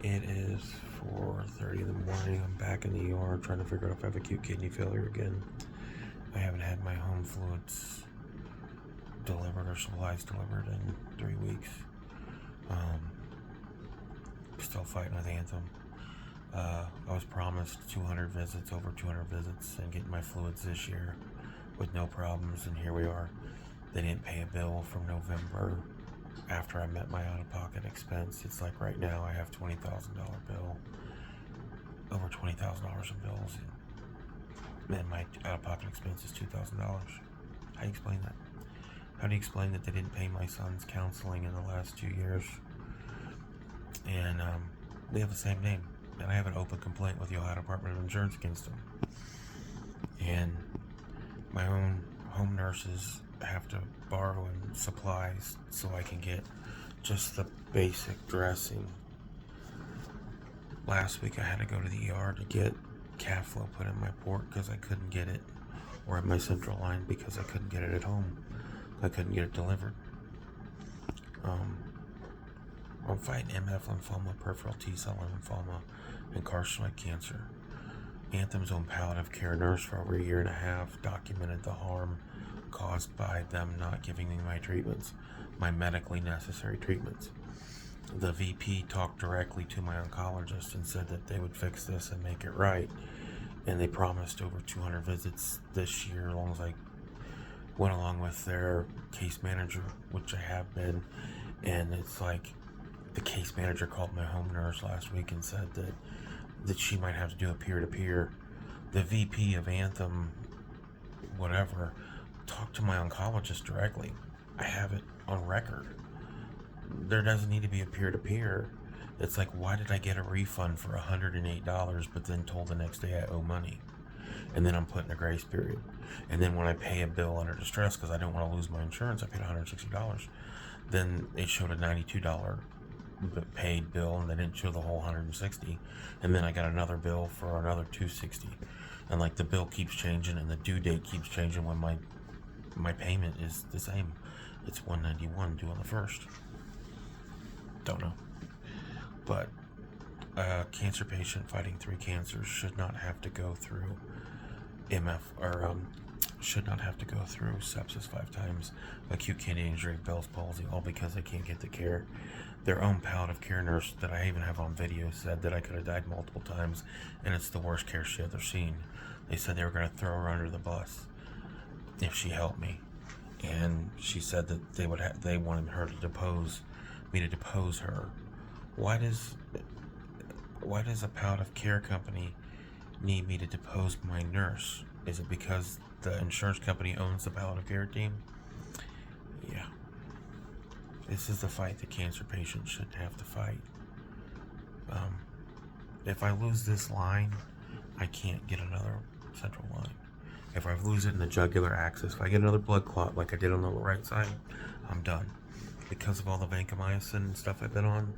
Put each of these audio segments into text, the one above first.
It is 4:30 in the morning. I'm back in the ER trying to figure out if I have acute kidney failure again. I haven't had my home fluids delivered or supplies delivered in 3 weeks. Still fighting with Anthem. I was promised 200 visits, over 200 visits, and getting my fluids this year with no problems, and here we are. They didn't pay a bill from November after I met my out-of-pocket expense. It's like right now I have $20,000 bill, over $20,000 in bills, and my out-of-pocket expense is $2,000. How do you explain that? How do you explain that they didn't pay my son's counseling in the last 2 years? And they have the same name, and I have an open complaint with the Ohio Department of Insurance against them. And my own home nurses have to borrow in supplies so I can get just the basic dressing. Last week I had to go to the ER to get Caflo put in my port because I couldn't get it, or at my central line because I couldn't get it at home. I couldn't get it delivered. I'm fighting MF lymphoma, peripheral T-cell lymphoma, and carcinoid cancer. Anthem's own palliative care nurse for over 1.5 years documented the harm caused by them not giving me my treatments, my medically necessary treatments. The VP talked directly to my oncologist and said that they would fix this and make it right. And they promised over 200 visits this year, as long as I went along with their case manager, which I have been. And it's like the case manager called my home nurse last week and said that she might have to do a peer-to-peer. The VP of Anthem, whatever, talked to my oncologist directly. I have it on record. There doesn't need to be a peer-to-peer. It's like, why did I get a refund for $108 but then told the next day I owe money? And then I'm put in a grace period. And then when I pay a bill under distress because I don't want to lose my insurance, I paid $160. Then it showed a $92 paid bill, and they didn't show the whole $160. And then I got another bill for another $260. And like the bill keeps changing and the due date keeps changing when my payment is the same. It's $191 due on the 1st. Don't know. But a cancer patient fighting 3 cancers should not have to go through MF, or should not have to go through sepsis 5 times, acute kidney injury, Bell's palsy, all because they can't get the care. Their own palliative care nurse that I even have on video said that I could have died multiple times, and it's the worst care she ever seen. They said they were going to throw her under the bus if she helped me, and she said that they wanted her to depose her. Why does a palliative care company need me to depose my nurse? Is it because the insurance company owns the palliative care team? Yeah. This is the fight that cancer patients shouldn't have to fight. If I lose this line, I can't get another central line. If I lose it in the jugular axis, if I get another blood clot like I did on the right side, I'm done. Because of all the vancomycin and stuff I've been on,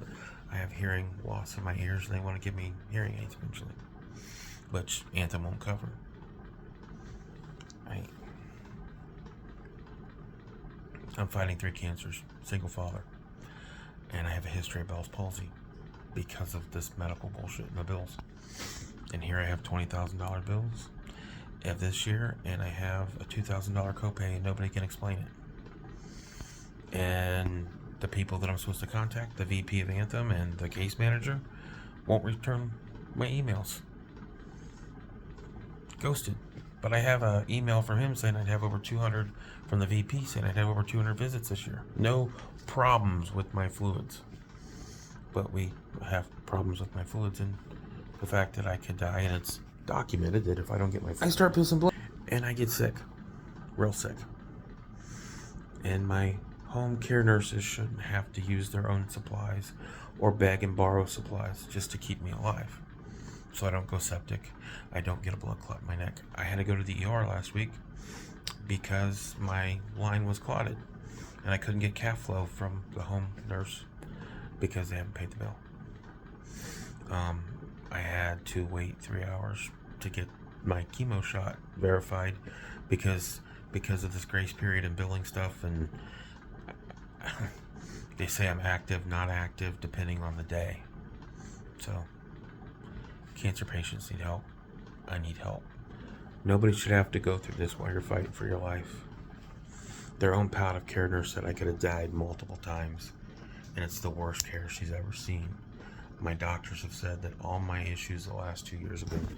I have hearing loss in my ears, and they want to give me hearing aids eventually, which Anthem won't cover. I'm fighting 3 cancers, single father, and I have a history of Bell's palsy because of this medical bullshit in the bills. And here I have $20,000 bills of this year, and I have a $2,000 copay, and nobody can explain it. And the people that I'm supposed to contact, the VP of Anthem and the case manager, won't return my emails. Ghosted. But I have an email from him saying I'd have over 200, from the VP saying I'd have over 200 visits this year. No problems with my fluids. But we have problems with my fluids, and the fact that I could die, and it's documented that if I don't get my fluids, I start pissing blood. And I get sick. Real sick. And my home care nurses shouldn't have to use their own supplies or beg and borrow supplies just to keep me alive. So I don't go septic. I don't get a blood clot in my neck. I had to go to the ER last week because my line was clotted, and I couldn't get Caflo from the home nurse because they haven't paid the bill. I had to wait 3 hours to get my chemo shot verified because of this grace period and billing stuff, and they say I'm active, not active, depending on the day. So, cancer patients need help. I need help. Nobody should have to go through this while you're fighting for your life. Their own palliative care nurse said I could have died multiple times, and it's the worst care she's ever seen. My doctors have said that all my issues the last 2 years have been